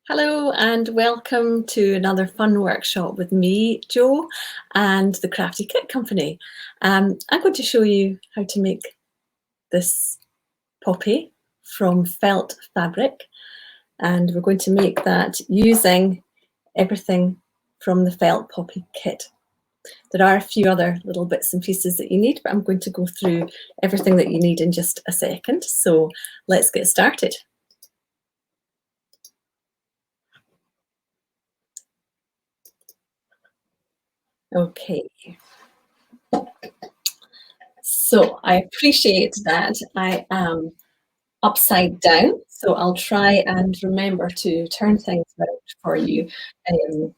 Hello and welcome to another fun workshop with me, Jo, and the Crafty Kit Company. I'm going to show you how to make this poppy from felt fabric, and we're going to make that using everything from the felt poppy kit. There are a few other little bits and pieces that you need, but I'm going to go through everything that you need in just a second. So let's get started. Okay. So I appreciate that I am upside down, so I'll try and remember to turn things around for you um,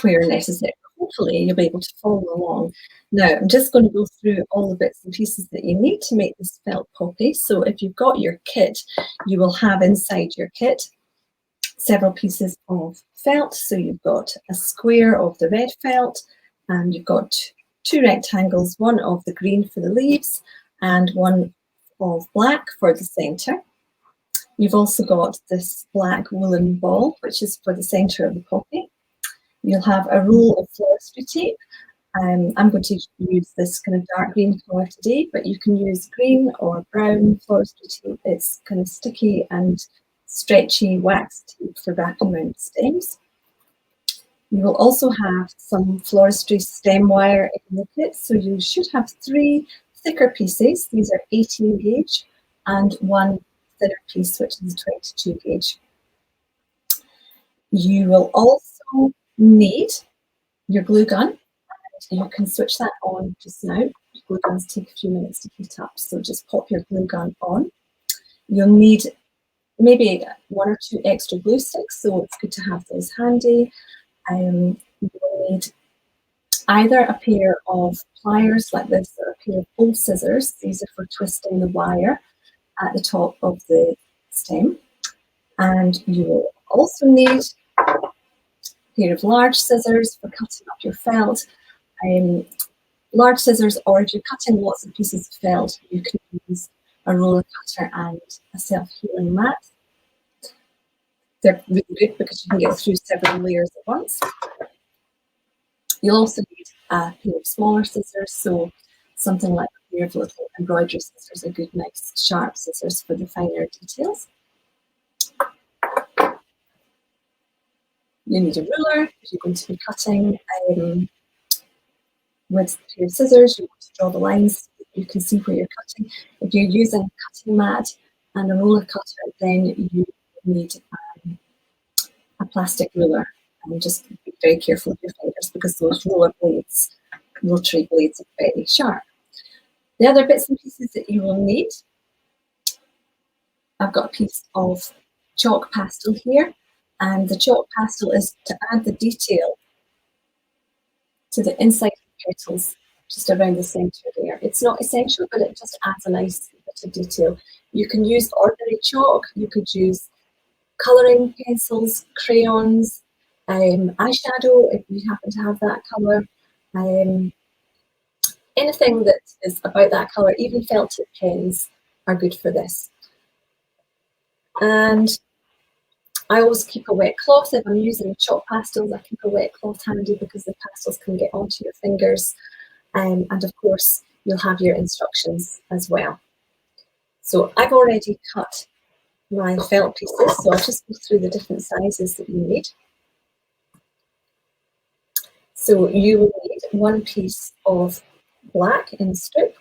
where necessary. Hopefully you'll be able to follow along. Now I'm just going to go through all the bits and pieces that you need to make this felt poppy. So if you've got your kit, you will have inside your kit several pieces of felt. So you've got a square of the red felt, and you've got two rectangles, one of the green for the leaves and one of black for the centre. You've also got this black woolen ball, which is for the centre of the poppy. You'll have a roll of floristry tape. I'm going to use this kind of dark green colour today, but you can use green or brown floristry tape. It's kind of sticky and stretchy wax tape for wrapping around stems. You will also have some floristry stem wire in the kit, so you should have 3 thicker pieces. These are 18 gauge, and 1 thinner piece, which is 22 gauge. You will also need your glue gun. You can switch that on just now. Glue guns take a few minutes to heat up, so just pop your glue gun on. You'll need maybe 1 or 2 extra glue sticks, so it's good to have those handy. You will need either a pair of pliers like this or a pair of old scissors. These are for twisting the wire at the top of the stem. And you will also need a pair of large scissors for cutting up your felt. Large scissors, or if you're cutting lots of pieces of felt, you can use a roller cutter and a self-healing mat. They're really good because you can get through several layers at once. You'll also need a pair of smaller scissors, so something like a pair of little embroidery scissors are good, nice, sharp scissors for the finer details. You need a ruler if you're going to be cutting. With a pair of scissors, you want to draw the lines so you can see where you're cutting. If you're using a cutting mat and a roller cutter, then you need a plastic ruler. And just be very careful with your fingers because those roller blades, rotary blades, are very sharp. The other bits and pieces that you will need, I've got a piece of chalk pastel here, and the chalk pastel is to add the detail to the inside of the petals, just around the centre there. It's not essential, but it just adds a nice bit of detail. You can use ordinary chalk, you could use colouring pencils, crayons, eyeshadow if you happen to have that colour, anything that is about that colour, even felt tip pens are good for this. And I always keep a wet cloth. If I'm using chalk pastels, I keep a wet cloth handy because the pastels can get onto your fingers. And of course, you'll have your instructions as well. So I've already cut my felt pieces, so I'll just go through the different sizes that you need. So you will need 1 piece of black in strip.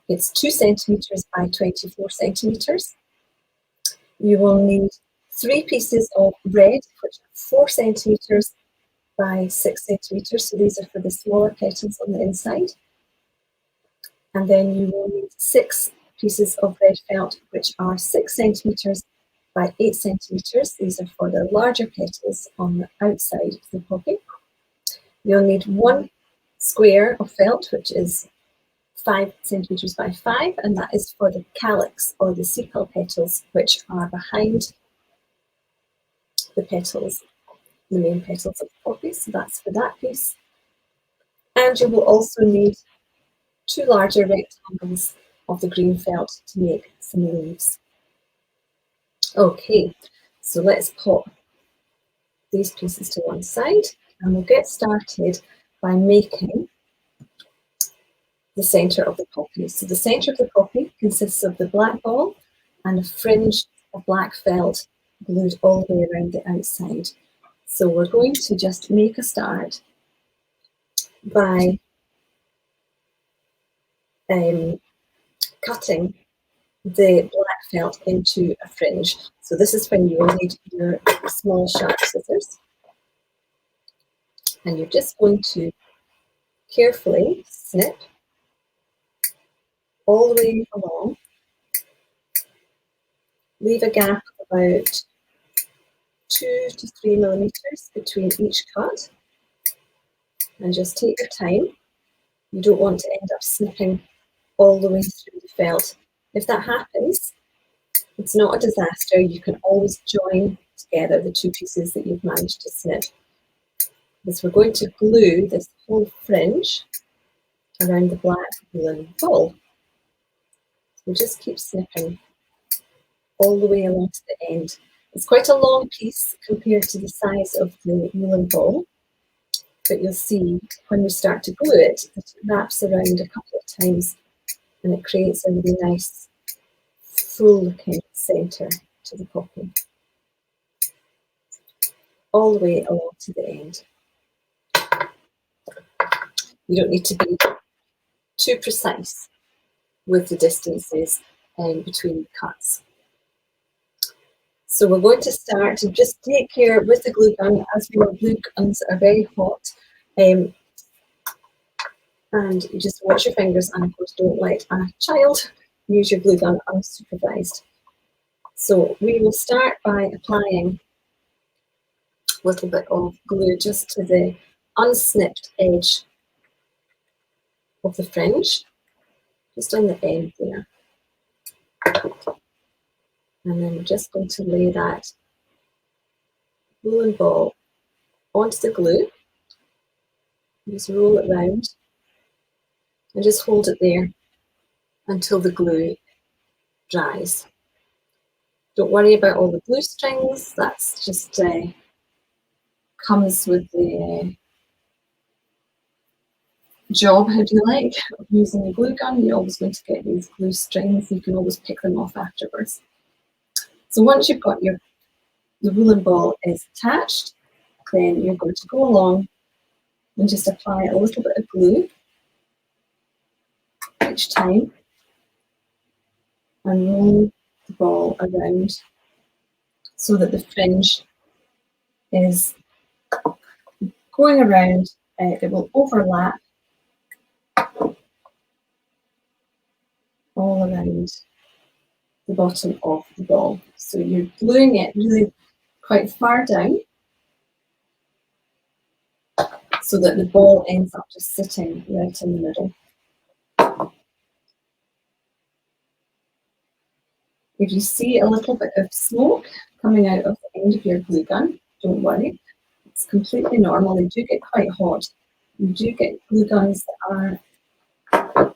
It's 2 centimetres by 24 centimetres. You will need 3 pieces of red, which are 4 centimetres by 6 centimetres. So these are for the smaller petals on the inside. And then you will need 6 pieces of red felt, which are 6 centimetres by 8 centimetres. These are for the larger petals on the outside of the poppy. You'll need 1 square of felt, which is 5 centimetres by 5, and that is for the calyx or the sepal petals, which are behind the petals, the main petals of the poppy. So that's for that piece. And you will also need 2 larger rectangles of the green felt to make some leaves. Okay, so let's pop these pieces to one side, and we'll get started by making the centre of the poppy. So the centre of the poppy consists of the black ball and a fringe of black felt glued all the way around the outside. So we're going to just make a start by cutting the black felt into a fringe. So this is when you will need your small sharp scissors, and you're just going to carefully snip all the way along. Leave a gap of about 2 to 3 millimeters between each cut, and just take your time. You don't want to end up snipping all the way through the felt. If that happens, it's not a disaster. You can always join together the two pieces that you've managed to snip, because we're going to glue this whole fringe around the black woolen ball. So just keep snipping all the way along to the end. It's quite a long piece compared to the size of the woolen ball, but you'll see when we start to glue it, it wraps around a couple of times and it creates a really nice full looking centre to the poppy, all the way along to the end. You don't need to be too precise with the distances between the cuts. So we're going to start to just take care with the glue gun, as we know glue guns are very hot, and you just watch your fingers, and of course don't let a child use your glue gun unsupervised. So we will start by applying a little bit of glue just to the unsnipped edge of the fringe, just on the end there. And then we're just going to lay that woolen ball onto the glue. Just roll it round and just hold it there until the glue dries. Don't worry about all the glue strings, that's just comes with the job, if you like, of using a glue gun. You're always going to get these glue strings. You can always pick them off afterwards. So once you've got the woolen ball is attached, then you're going to go along and just apply a little bit of glue each time and roll the ball around so that the fringe is going around. It will overlap all around the bottom of the ball. So you're gluing it really quite far down so that the ball ends up just sitting right in the middle. If you see a little bit of smoke coming out of the end of your glue gun, don't worry. It's completely normal. They do get quite hot. You do get glue guns that are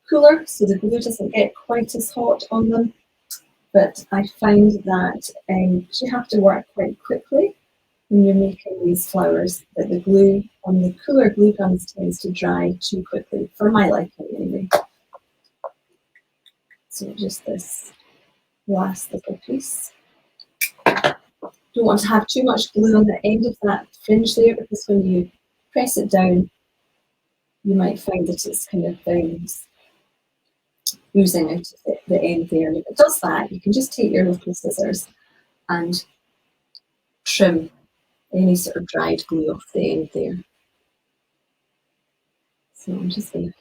cooler, so the glue doesn't get quite as hot on them. But I find that you have to work quite quickly when you're making these flowers, that the glue on the cooler glue guns tends to dry too quickly, for my liking anyway. So just this last little piece. Don't want to have too much glue on the end of that fringe there, because when you press it down, you might find that it's kind of oozing out of the end there. And if it does that, you can just take your little scissors and trim any sort of dried glue off the end there. So I'm just going to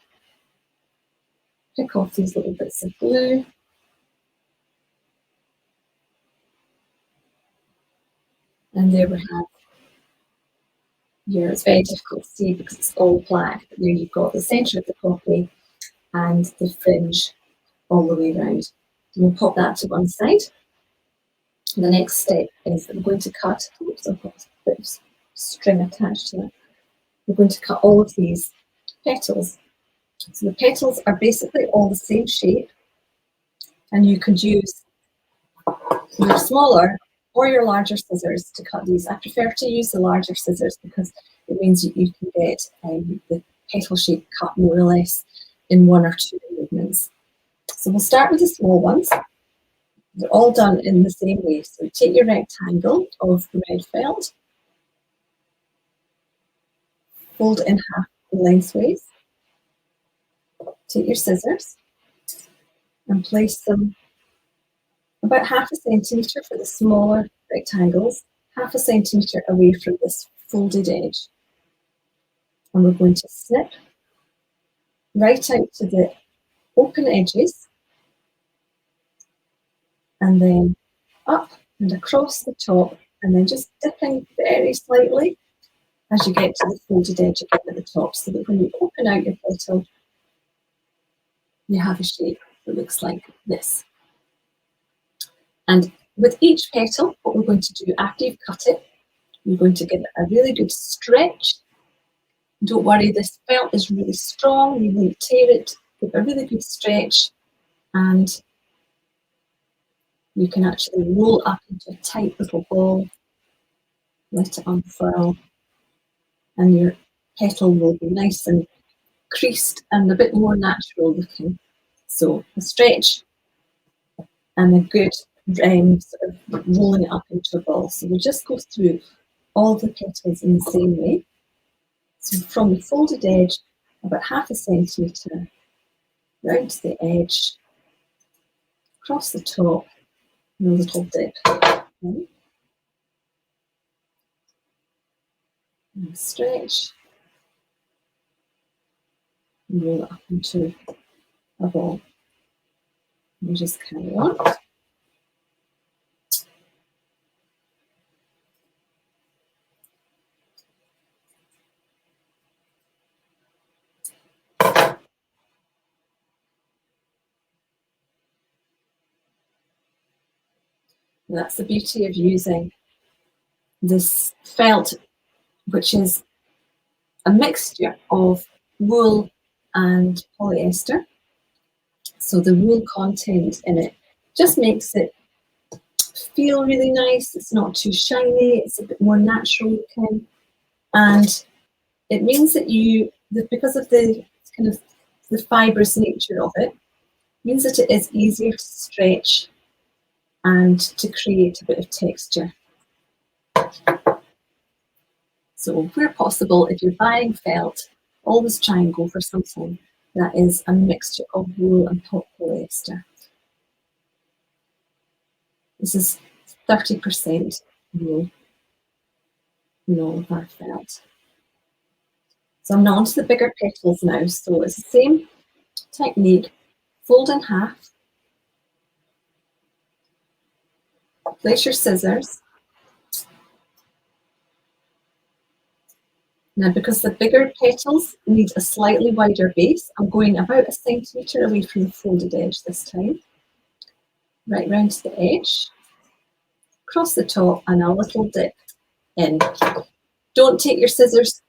pick off these little bits of glue. And there we have it's very difficult to see because it's all black, but there you've got the centre of the poppy and the fringe all the way around. And we'll pop that to one side. And the next step is that we're going to cut, oops, I've got a bit of string attached to that. We're going to cut all of these petals. So the petals are basically all the same shape, and you could use your smaller or your larger scissors to cut these. I prefer to use the larger scissors because it means you can get the petal shape cut more or less in one or two movements. So we'll start with the small ones. They're all done in the same way. So take your rectangle of red felt, fold it in half lengthways, take your scissors and place them about half a centimetre for the smaller rectangles, half a centimetre away from this folded edge. And we're going to snip right out to the open edges and then up and across the top, and then just dipping very slightly as you get to the folded edge again at the top, so that when you open out your petal, you have a shape that looks like this. And with each petal, what we're going to do after you've cut it, you're going to give it a really good stretch. Don't worry, this felt is really strong, you won't tear it. Give it a really good stretch, and you can actually roll up into a tight little ball, let it unfurl, and your petal will be nice and creased and a bit more natural looking. So a stretch and a good sort of rolling it up into a ball. So we'll just go through all the petals in the same way. So from the folded edge, about half a centimetre, round to the edge, across the top, and a little dip. And stretch, and roll it up into a ball. And we just carry on. And that's the beauty of using this felt, which is a mixture of wool and polyester. So the wool content in it just makes it feel really nice. It's not too shiny, it's a bit more natural looking. And it means that because of the kind of the fibrous nature of it, means that it is easier to stretch and to create a bit of texture. So where possible, if you're buying felt, always try and go for something that is a mixture of wool and polyester. This is 30% wool in all of our felt. So I'm now on to the bigger petals now. So it's the same technique, fold in half, place your scissors. Now, because the bigger petals need a slightly wider base, I'm going about a centimetre away from the folded edge this time. Right round to the edge, across the top, and a little dip in. Don't take your scissors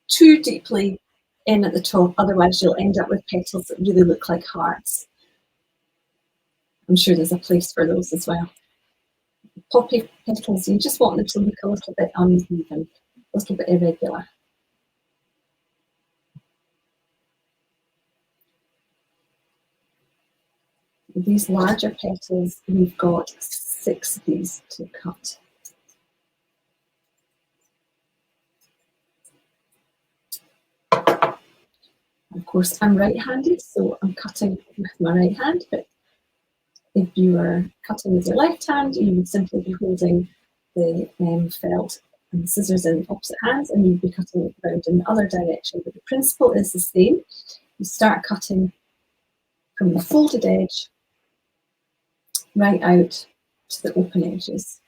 too deeply in at the top, otherwise you'll end up with petals that really look like hearts. I'm sure there's a place for those as well. Poppy petals, you just want them to look a little bit uneven, a little bit irregular. These larger petals, we've got 6 of these to cut. Of course, I'm right-handed, so I'm cutting with my right hand, but if you were cutting with your left hand, you would simply be holding the felt and the scissors in opposite hands, and you'd be cutting around in the other direction. But the principle is the same. You start cutting from the folded edge right out to the open edges.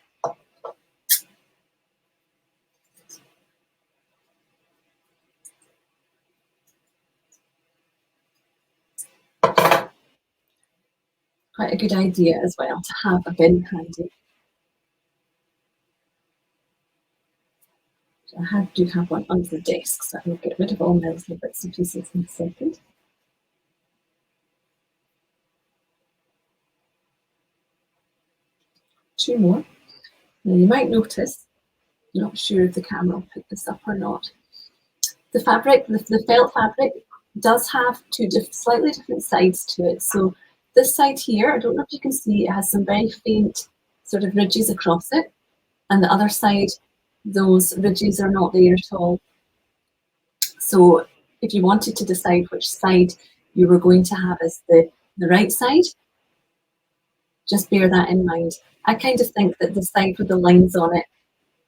Quite a good idea as well to have a bin handy. I do have one under the desk, so I will get rid of all my little bits and pieces in a second. 2 more. Now you might notice, I'm not sure if the camera will pick this up or not, the fabric, the felt fabric, does have two slightly different sides to it. So this side here, I don't know if you can see, it has some very faint sort of ridges across it, and the other side, those ridges are not there at all. So if you wanted to decide which side you were going to have as the right side, just bear that in mind. I kind of think that the side with the lines on it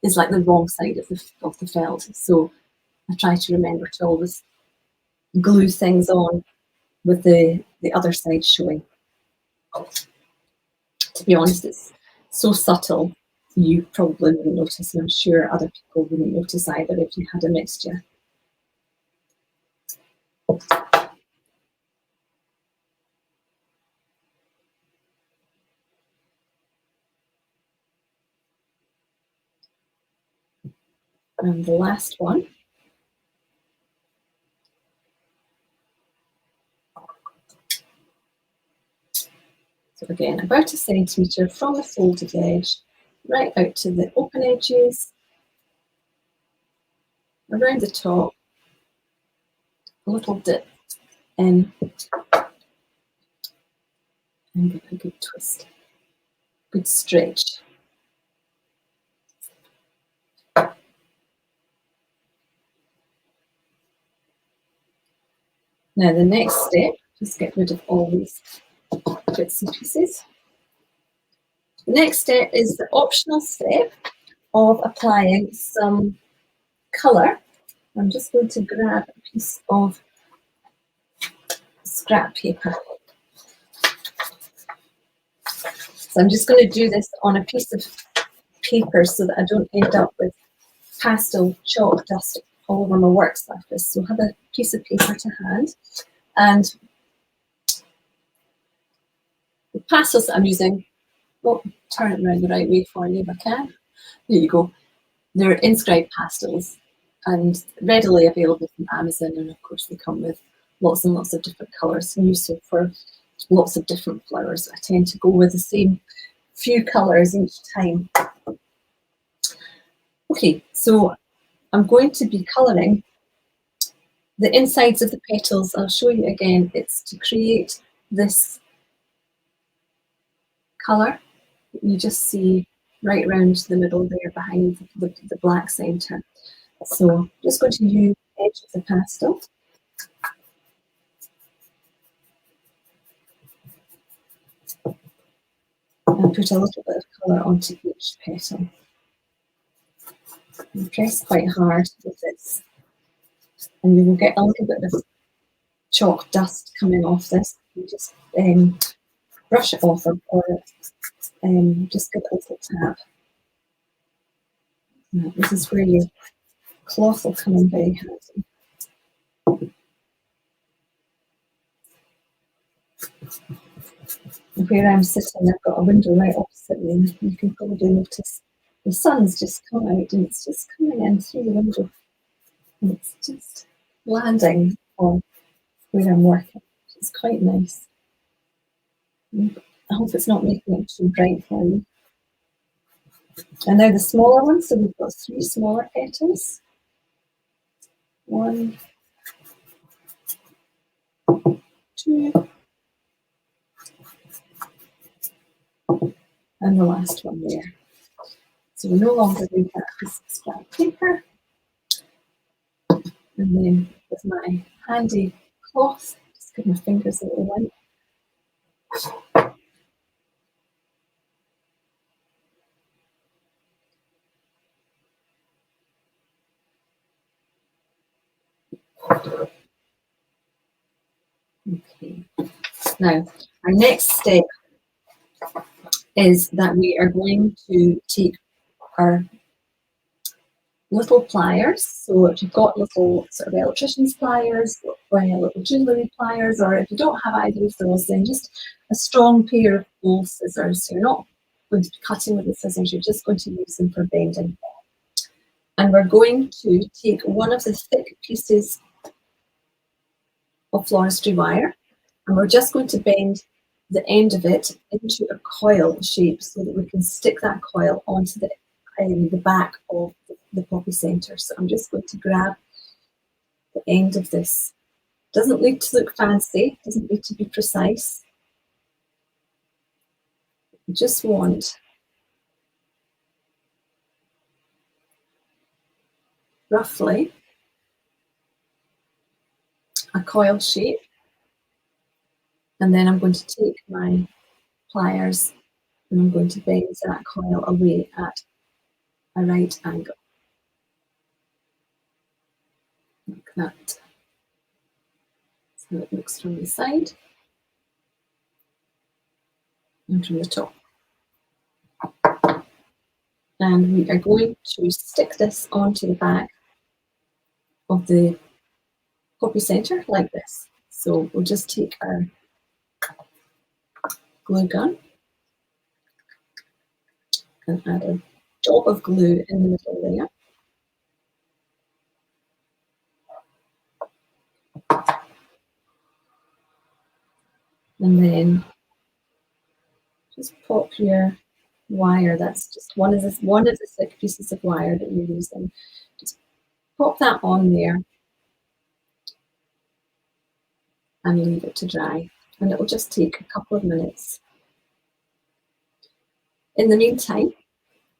is like the wrong side of the felt. So I try to remember to always glue things on with the other side showing. To be honest, it's so subtle, you probably wouldn't notice, and I'm sure other people wouldn't notice either if you had a mixture. And the last one. So again, about 1 centimetre from the folded edge, right out to the open edges, around the top, a little dip in, and give a good twist, good stretch. Now the next step, just get rid of all these bits and pieces. The next step is the optional step of applying some colour. I'm just going to grab a piece of scrap paper. So I'm just going to do this on a piece of paper so that I don't end up with pastel chalk dust all over my work surface. So have a piece of paper to hand, and the pastels that I'm using, well, turn it around the right way for you if I can. There you go. They're inscribed pastels and readily available from Amazon, and of course they come with lots and lots of different colours and useful for lots of different flowers. I tend to go with the same few colours each time. Okay, so I'm going to be colouring the insides of the petals. I'll show you again. It's to create this colour that you just see right around the middle there behind the black centre. So I'm just going to use the edge of the pastel. And put a little bit of colour onto each petal. And press quite hard with this, and you will get a little bit of chalk dust coming off this. You just brush it off, or just give it a little tap. Now, this is where your cloth will come in very handy. And where I'm sitting, I've got a window right opposite me, and you can probably notice the sun's just come out and it's just coming in through the window, and it's just landing on where I'm working. It's quite nice. I hope it's not making it too bright for you. And now the smaller ones, so we've got 3 smaller petals. 1, 2, and the last one there. So we no longer need that piece of scrap paper. And then with my handy cloth, just give my fingers a little wipe. Okay. Now, our next step is that we are going to take our little pliers. So if you've got little sort of electrician's pliers or little jewellery pliers, or if you don't have either of those, then just a strong pair of old scissors. So you're not going to be cutting with the scissors, you're just going to use them for bending. And we're going to take one of the thick pieces of floristry wire, and we're just going to bend the end of it into a coil shape so that we can stick that coil onto the back of the poppy center. So I'm just going to grab the end of this. Doesn't need to look fancy, doesn't need to be precise. You just want roughly a coil shape, and then I'm going to take my pliers and I'm going to bend that coil away at a right angle, like that. So it looks from the side and from the top. And we are going to stick this onto the back of the poppy center like this. So we'll just take our glue gun and add a dot of glue in the middle there. And then just pop your wire. That's just one of the thick pieces of wire that you're using. Just pop that on there and leave it to dry. And it will just take a couple of minutes. In the meantime,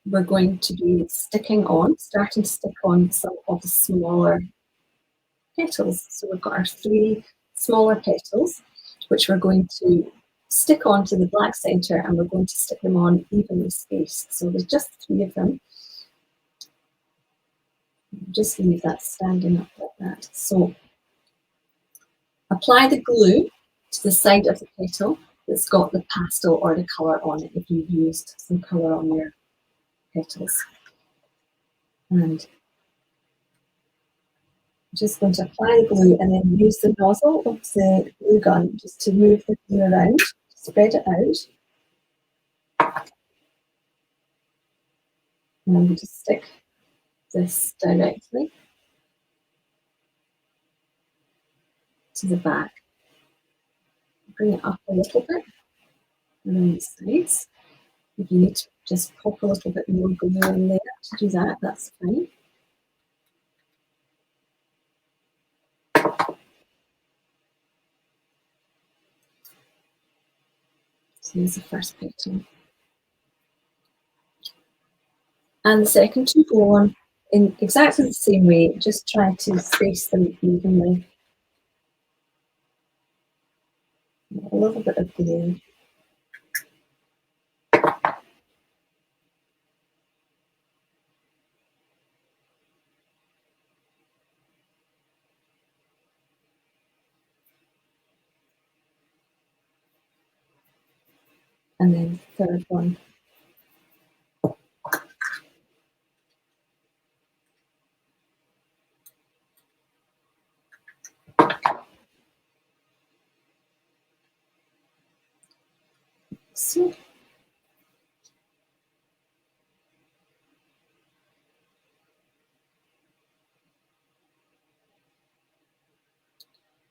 we're going to be starting to stick on some of the smaller petals. So we've got our 3 smaller petals, which we're going to stick onto the black center, and we're going to stick them on evenly spaced. So there's just 3 of them. Just leave that standing up like that. So apply the glue to the side of the petal that's got the pastel or the colour on it, if you've used some colour on your petals. And I'm just going to apply the glue and then use the nozzle of the glue gun just to move the glue around, spread it out. And I'm going to stick this directly to the back. Bring it up a little bit around the sides. If you need to just pop a little bit more glue in there to do that, that's fine. So here's the first petal. And the second 2 go on in exactly the same way, just try to space them evenly. A little bit of glue. And then the third one. So,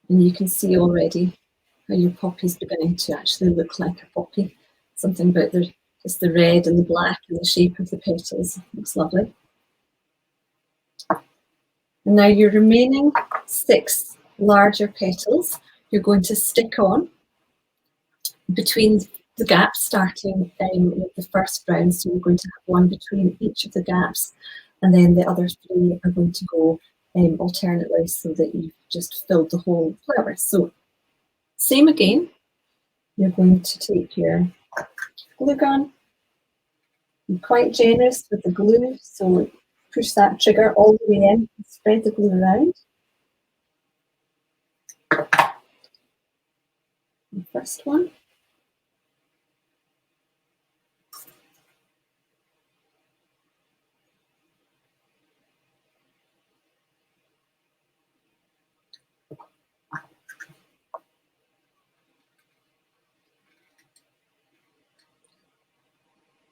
and you can see already how your poppy is beginning to actually look like a poppy. Something about just the red and the black and the shape of the petals. Looks lovely. And now your remaining 6 larger petals, you're going to stick on between the gaps, starting with the first round. So you're going to have one between each of the gaps, and then the other 3 are going to go alternately, so that you've just filled the whole flower. So same again, you're going to take your glue gun. Be quite generous with the glue, so push that trigger all the way in, spread the glue around. The first one.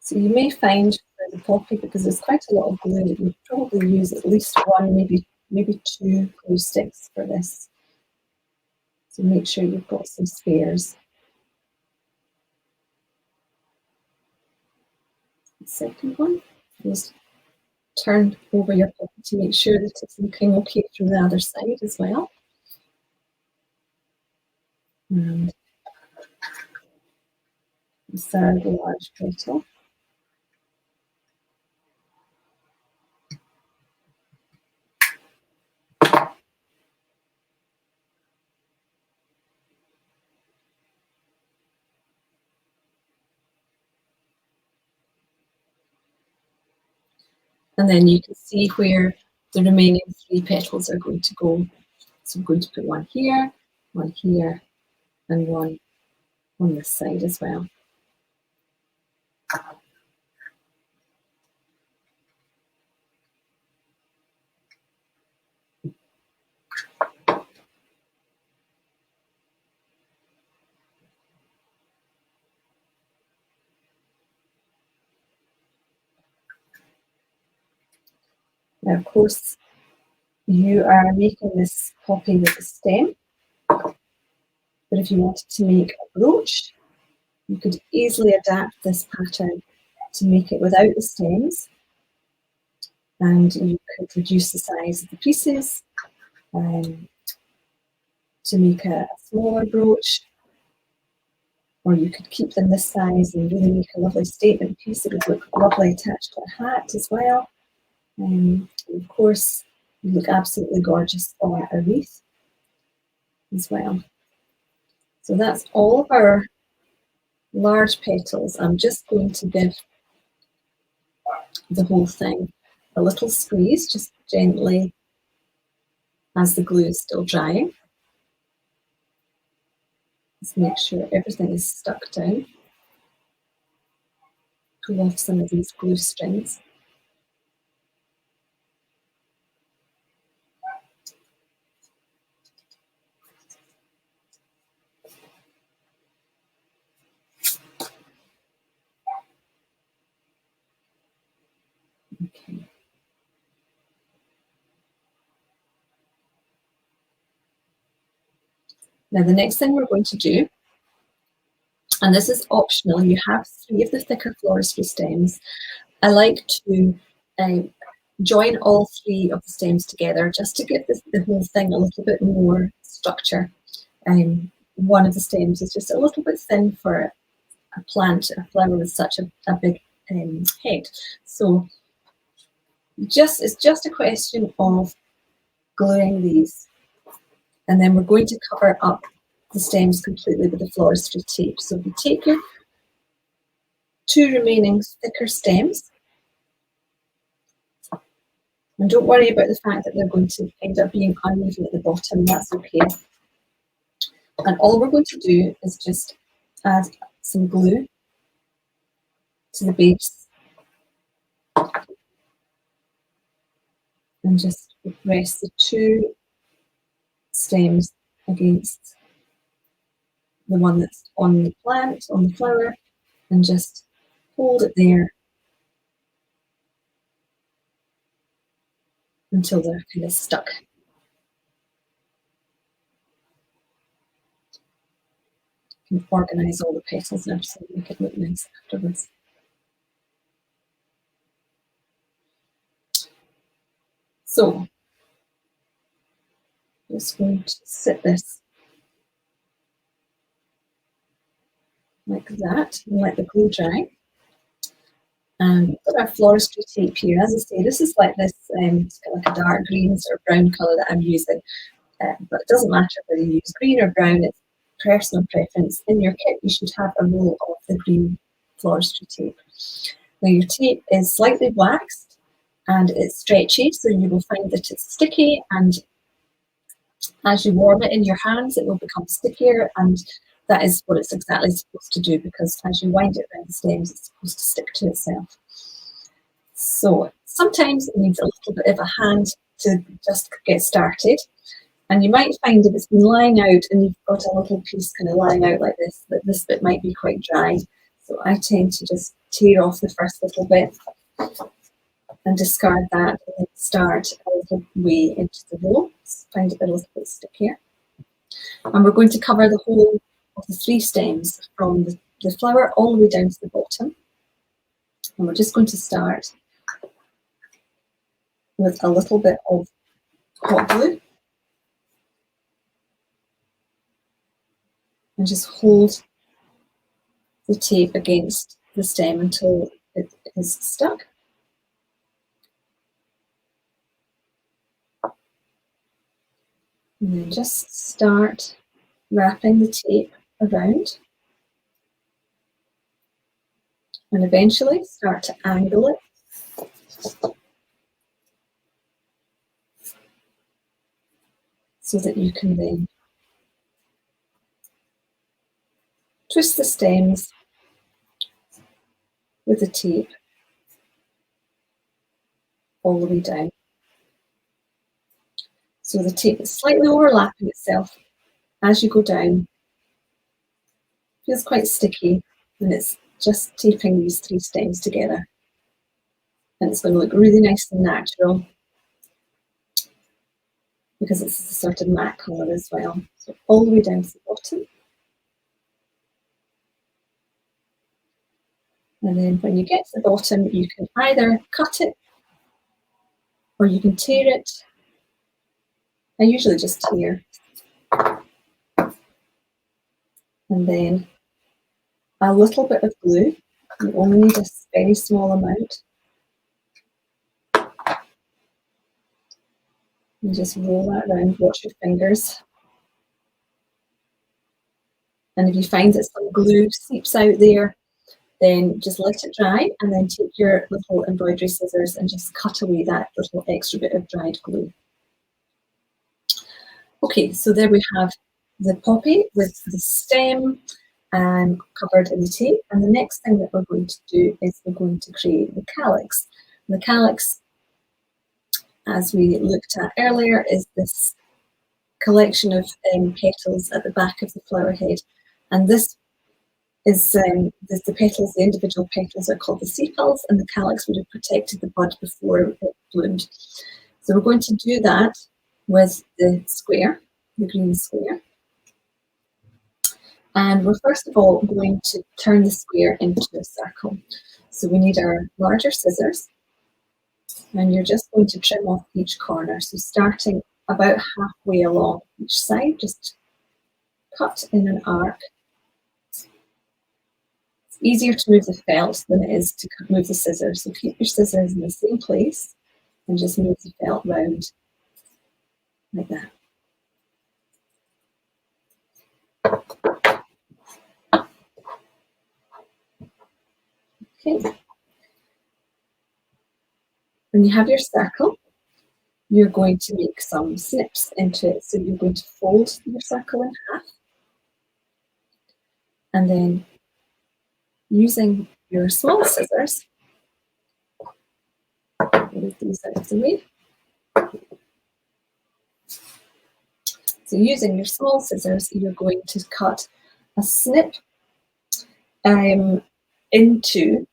So you may find for the poppy, because there's quite a lot of glue, that you probably use at least 1, maybe 2 glue sticks for this. So make sure you've got some spares. second one. Just turn over your poppy to make sure that it's looking okay from the other side as well. And the third large petal. And then you can see where the remaining 3 petals are going to go. So I'm going to put one here, and one on this side as well. Now, of course, you are making this poppy with a stem, but if you wanted to make a brooch, you could easily adapt this pattern to make it without the stems, and you could reduce the size of the pieces to make a smaller brooch, or you could keep them this size and really make a lovely statement piece that would look lovely attached to a hat as well. And of course, you look absolutely gorgeous on a wreath as well. So that's all of our large petals. I'm just going to give the whole thing a little squeeze, just gently, as the glue is still drying. Just make sure everything is stuck down. Pull off some of these glue strings. Okay. Now the next thing we're going to do, and this is optional, you have 3 of the thicker floristry stems. I like to join all 3 of the stems together just to give the whole thing a little bit more structure. One of the stems is just a little bit thin for a plant, a flower with such a big head. So it's just a question of gluing these, and then we're going to cover up the stems completely with the floristry tape. So you take your 2 remaining thicker stems, and don't worry about the fact that they're going to end up being uneven at the bottom, that's okay. And all we're going to do is just add some glue to the base and just press the 2 stems against the one that's on the plant, on the flower, and just hold it there until they're kind of stuck. You can organise all the petals now so make it look nice afterwards. So, just going to sit this like that and let the glue dry. And put our floristry tape here. As I say, this is like this, it's kind of like a dark green or brown colour that I'm using. But it doesn't matter whether you use green or brown, it's personal preference. In your kit, you should have a roll of the green floristry tape. Now your tape is slightly waxed and it's stretchy, so you will find that it's sticky, and as you warm it in your hands, it will become stickier, and that is what it's exactly supposed to do, because as you wind it around the stems, it's supposed to stick to itself. So sometimes it needs a little bit of a hand to just get started. And you might find if it's been lying out and you've got a little piece kind of lying out like this, that this bit might be quite dry. So I tend to just tear off the first little bit and discard that, and then start a little way into the roll. Find it a little bit stickier. And we're going to cover the whole of the 3 stems from the flower all the way down to the bottom. And we're just going to start with a little bit of hot glue and just hold the tape against the stem until it is stuck. And then just start wrapping the tape around, and eventually start to angle it so that you can then twist the stems with the tape all the way down. So the tape is slightly overlapping itself as you go down. Feels quite sticky, and it's just taping these 3 stems together. And it's going to look really nice and natural because it's a sort of matte colour as well. So all the way down to the bottom. And then when you get to the bottom, you can either cut it or you can tear it. I usually just tear. And then a little bit of glue. You only need a very small amount. And just roll that around, watch your fingers. And if you find that some glue seeps out there, then just let it dry and then take your little embroidery scissors and just cut away that little extra bit of dried glue. Okay, so there we have the poppy with the stem covered in the tape. And the next thing that we're going to do is we're going to create the calyx. And the calyx, as we looked at earlier, is this collection of petals at the back of the flower head. And this is the petals, the individual petals are called the sepals, and the calyx would have protected the bud before it bloomed. So we're going to do that with the square, the green square. And we're first of all going to turn the square into a circle. So we need our larger scissors, and you're just going to trim off each corner. So starting about halfway along each side, just cut in an arc. It's easier to move the felt than it is to move the scissors. So keep your scissors in the same place and just move the felt round like that. Okay. When you have your circle, you're going to make some snips into it. So you're going to fold your circle in half, and then using your small scissors, move these out of the way. So using your small scissors, you're going to cut a snip into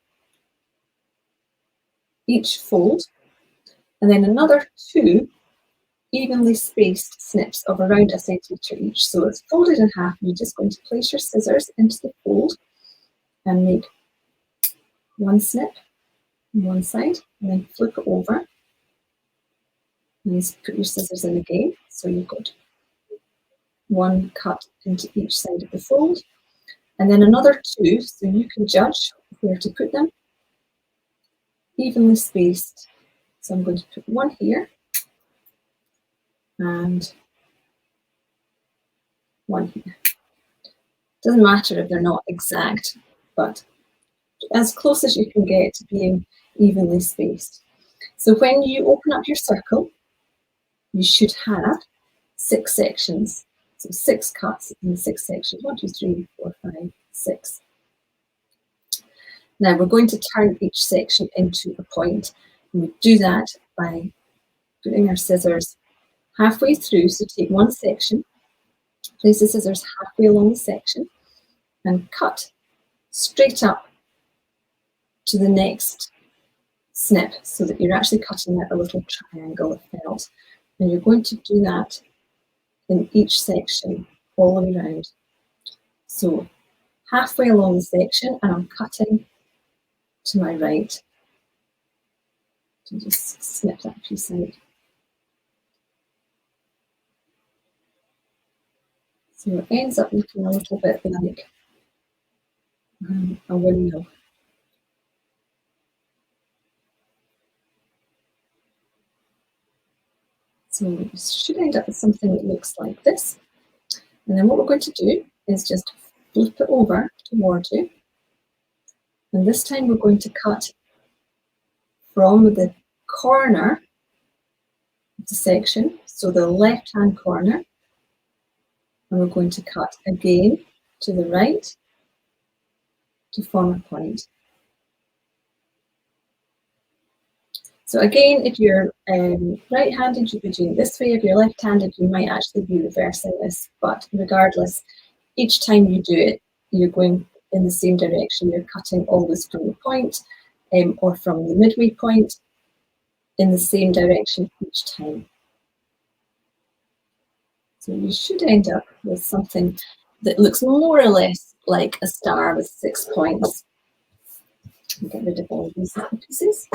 each fold, and then another 2 evenly spaced snips of around 1 centimetre each. So it's folded in half. You're just going to place your scissors into the fold and make 1 snip on one side, and then flip it over. And you put your scissors in again. So you've got 1 cut into each side of the fold, and then another 2, so you can judge where to put them, evenly spaced. So I'm going to put 1 here and 1 here. Doesn't matter if they're not exact, but as close as you can get to being evenly spaced. So when you open up your circle, you should have 6 sections. So 6 cuts in 6 sections. 1, 2, 3, 4, 5, 6. Now we're going to turn each section into a point. And we do that by putting our scissors halfway through. So take 1 section, place the scissors halfway along the section, and cut straight up to the next snip so that you're actually cutting out a little triangle of felt. And you're going to do that in each section all the way around. So halfway along the section, and I'm cutting to my right. So just snip that piece out. So it ends up looking a little bit like a windmill. So it should end up with something that looks like this. And then what we're going to do is just flip it over towards you. And this time we're going to cut from the corner of the section, so the left-hand corner, and we're going to cut again to the right to form a point. So again, if you're right-handed, you'll be doing it this way. If you're left-handed, you might actually be reversing this, but regardless, each time you do it, you're going in the same direction. You're cutting always from the point or from the midway point in the same direction each time. So you should end up with something that looks more or less like a star with 6 points. I'll get rid of all these little pieces.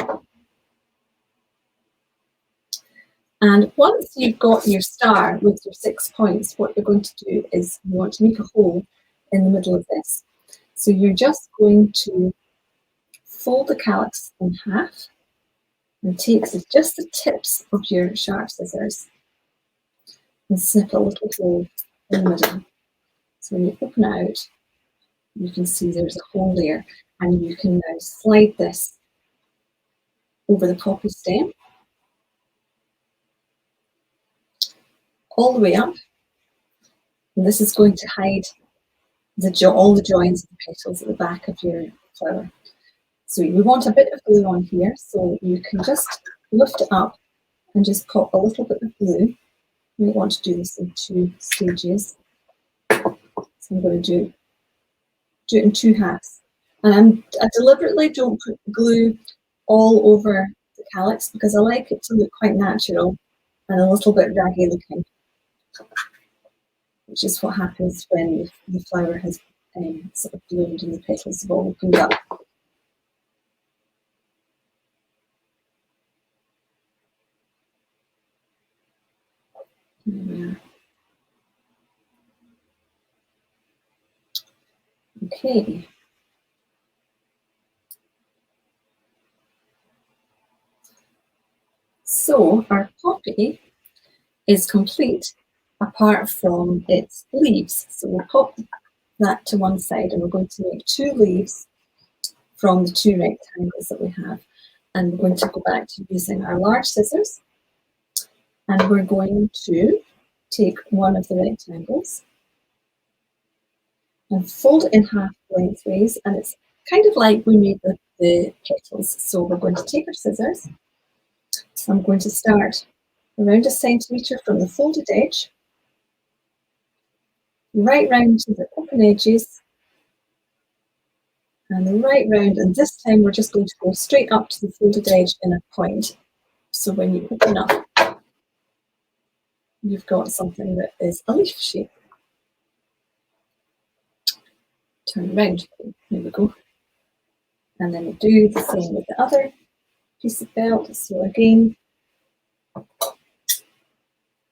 And once you've got your star with your 6 points, what you're going to do is you want to make a hole in the middle of this. So you're just going to fold the calyx in half and take just the tips of your sharp scissors and snip a little hole in the middle. So when you open it out, you can see there's a hole there, and you can now slide this over the poppy stem all the way up, and this is going to hide all the joins of the petals at the back of your flower. So we want a bit of glue on here, so you can just lift it up and just pop a little bit of glue. We want to do this in 2 stages. So I'm going to do it in 2 halves. And I deliberately don't put glue all over the calyx because I like it to look quite natural and a little bit raggy looking, which is what happens when the flower has sort of bloomed and the petals have all opened up. Okay. So our poppy is complete apart from its leaves. So we'll pop that to one side and we're going to make 2 leaves from the 2 rectangles that we have. And we're going to go back to using our large scissors, and we're going to take one of the rectangles and fold it in half lengthways, and it's kind of like we made the petals. So we're going to take our scissors. So I'm going to start around 1 centimetre from the folded edge, right round to the open edges, and right round, and this time we're just going to go straight up to the folded edge in a point. So when you open up, you've got something that is a leaf shape. Turn around, there we go. And then we do the same with the other piece of felt. So again, about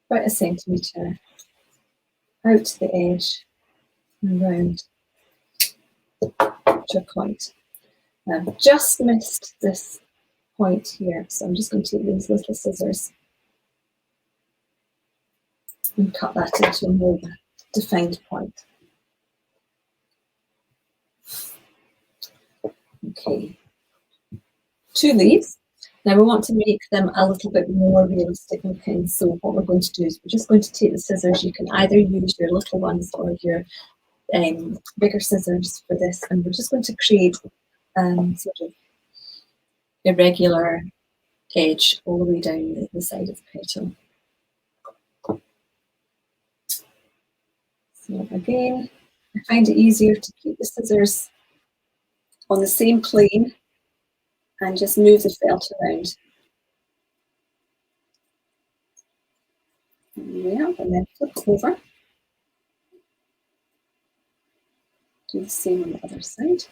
1 centimetre out to the edge and round to a point. I've just missed this point here, so I'm just going to take these little scissors and cut that into a more defined point. Okay, 2 leaves. Now we want to make them a little bit more realistic looking, so what we're going to do is we're just going to take the scissors. You can either use your little ones or your bigger scissors for this, and we're just going to create sort of irregular edge all the way down the side of the petal. So again, I find it easier to keep the scissors on the same plane and just move the felt around. Yeah, and then flip it over. Do the same on the other side.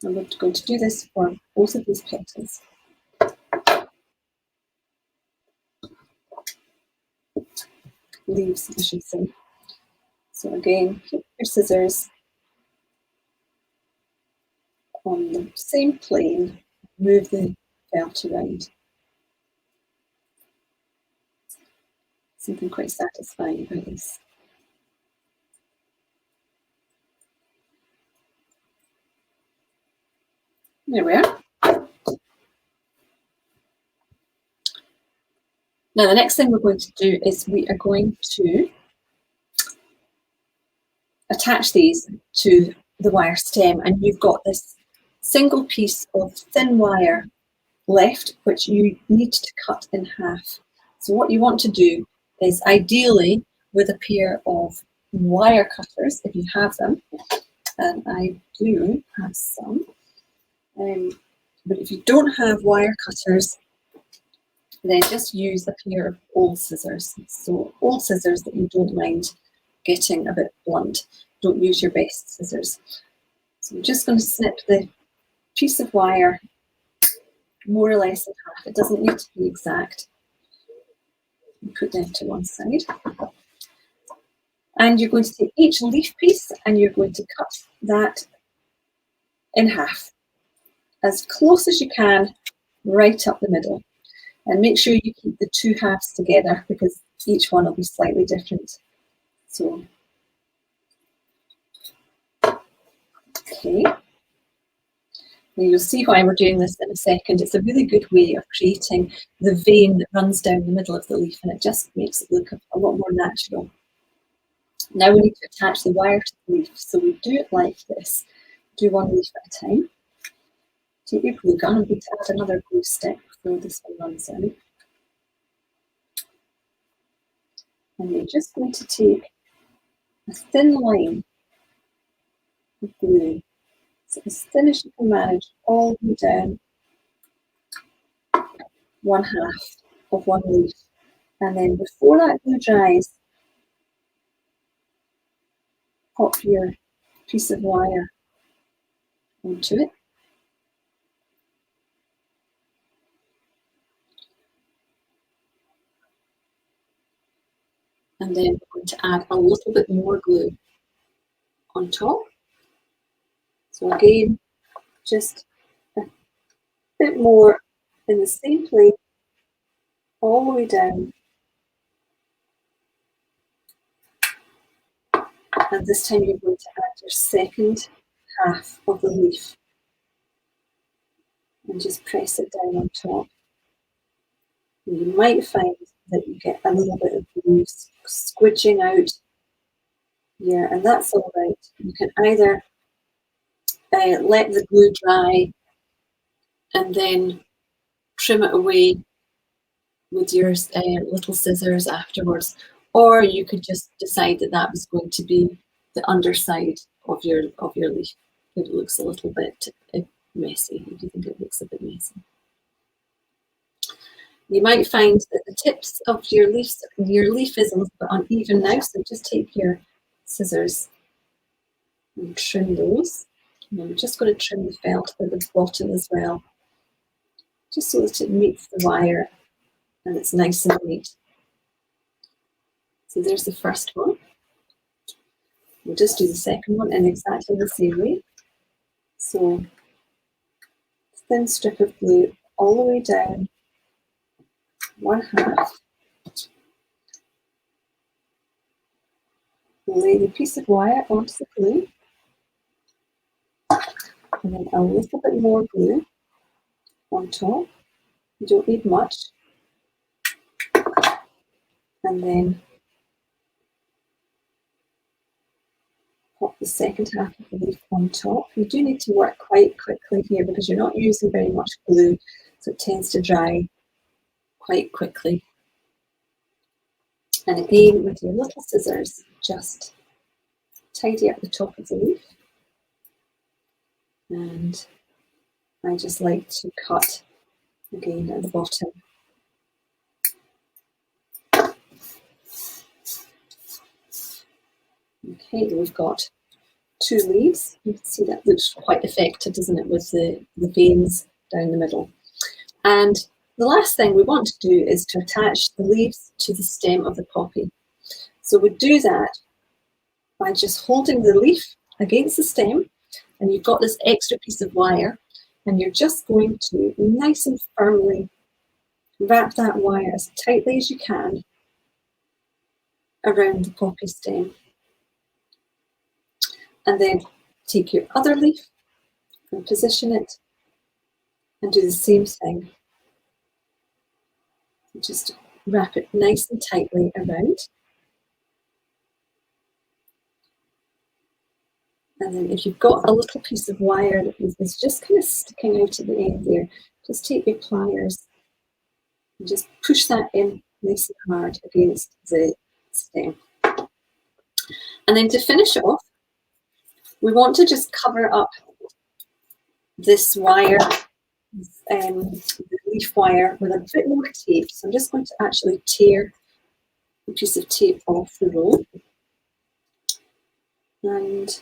And we're going to do this for both of these petals. Leaves, I should say. So again, keep your scissors on the same plane, move the felt around. Something quite satisfying about this. There we are. Now the next thing we're going to do is we are going to attach these to the wire stem, and you've got this single piece of thin wire left which you need to cut in half. So what you want to do is, ideally with a pair of wire cutters, if you have them, and I do have some, but if you don't have wire cutters, then just use a pair of old scissors. So old scissors that you don't mind getting a bit blunt. Don't use your best scissors. So I'm just going to snip the piece of wire more or less in half. It doesn't need to be exact. Put them to one side. And you're going to take each leaf piece and you're going to cut that in half, as close as you can, right up the middle. And make sure you keep the two halves together because each one will be slightly different. So, okay. And you'll see why we're doing this in a second. It's a really good way of creating the vein that runs down the middle of the leaf, and it just makes it look a lot more natural. Now we need to attach the wire to the leaf. So we do it like this. Do one leaf at a time. Take your glue gun. I'm going to add another glue stick before this one runs out. And you're just going to take a thin line of glue. So as thin as you can manage, all the way down one half of one leaf. And then before that glue dries, pop your piece of wire onto it. And then we're going to add a little bit more glue on top. So again, just a bit more in the same place, all the way down. And this time you're going to add your second half of the leaf and just press it down on top. And you might find that you get a little bit of glue squidging out here, and that's all right. You can either let the glue dry and then trim it away with your little scissors afterwards, or you could just decide that that was going to be the underside of your leaf. If it looks a little bit messy, if you think it looks a bit messy. You might find that the tips of your leaf is a little bit uneven now, so just take your scissors and trim those. And I'm just going to trim the felt at the bottom as well, just so that it meets the wire and it's nice and neat. So there's the first one. We'll just do the second one in exactly the same way. So thin strip of glue all the way down one half. Lay the piece of wire onto the glue, and then a little bit more glue on top. You don't need much. And then pop the second half of the leaf on top. You do need to work quite quickly here because you're not using very much glue, so it tends to dry quite quickly. And again, with your little scissors, just tidy up the top of the leaf. And I just like to cut again at the bottom. Okay, we've got 2 leaves. You can see that looks quite effective, doesn't it, with the veins down the middle. And the last thing we want to do is to attach the leaves to the stem of the poppy. So we do that by just holding the leaf against the stem, and you've got this extra piece of wire, and you're just going to nice and firmly wrap that wire as tightly as you can around the poppy stem. And then take your other leaf and position it and do the same thing. Just wrap it nice and tightly around. And then if you've got a little piece of wire that is just kind of sticking out at the end there, just take your pliers and just push that in nice and hard against the stem. And then to finish off, we want to just cover up this wire, the leaf wire, with a bit more tape. So I'm just going to actually tear a piece of tape off the roll. And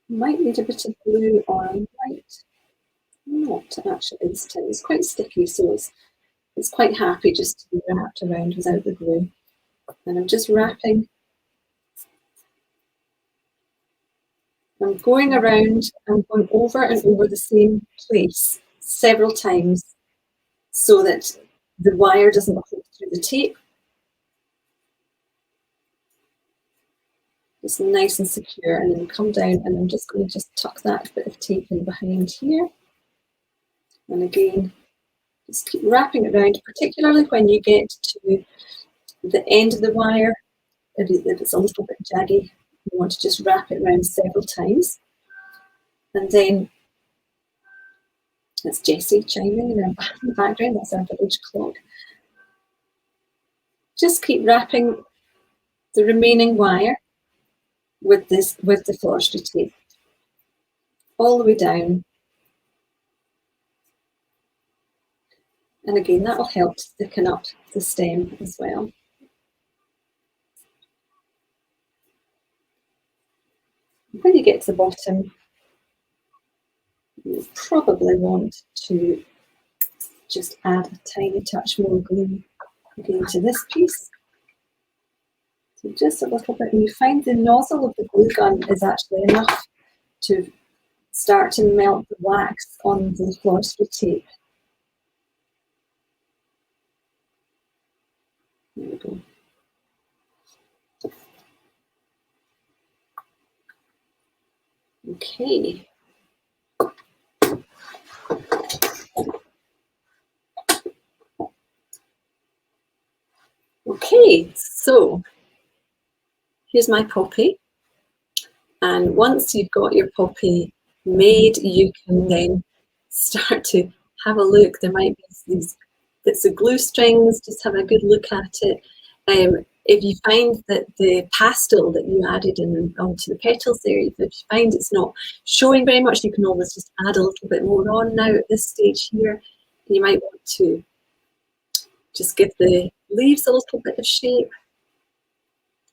might need a bit of glue, or I might not actually this time. It's quite sticky, so it's quite happy just to be wrapped around without the glue. And I'm just wrapping. I'm going around, I'm going over and over the same place several times so that the wire doesn't hold through the tape. It's nice and secure, and then come down, and I'm just going to just tuck that bit of tape in behind here. And again, just keep wrapping it around, particularly when you get to the end of the wire. If it's a little bit jaggy, you want to just wrap it around several times. And then, that's Jessie chiming in the background, that's our village clock. Just keep wrapping the remaining wire with the forestry tape all the way down. And again, that will help to thicken up the stem as well. When you get to the bottom, you probably want to just add a tiny touch more glue again to this piece. So just a little bit, and you find the nozzle of the glue gun is actually enough to start to melt the wax on the forestry tape. There we go. Okay. Okay, so here's my poppy. And once you've got your poppy made, you can then start to have a look. There might be these bits of glue strings, just have a good look at it. If you find that the pastel that you added onto the petals there, if you find it's not showing very much, you can always just add a little bit more on now at this stage here. You might want to just give the leaves a little bit of shape.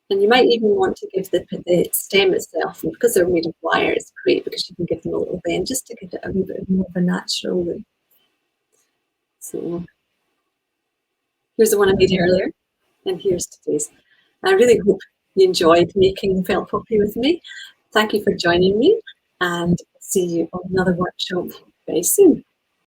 And you might even want to give the stem itself, and because they're made of wire, it's great because you can give them a little bend just to give it a wee bit more of a natural look. So here's the one I made earlier, and here's today's. I really hope you enjoyed making felt poppy with me. Thank you for joining me, and see you on another workshop very soon.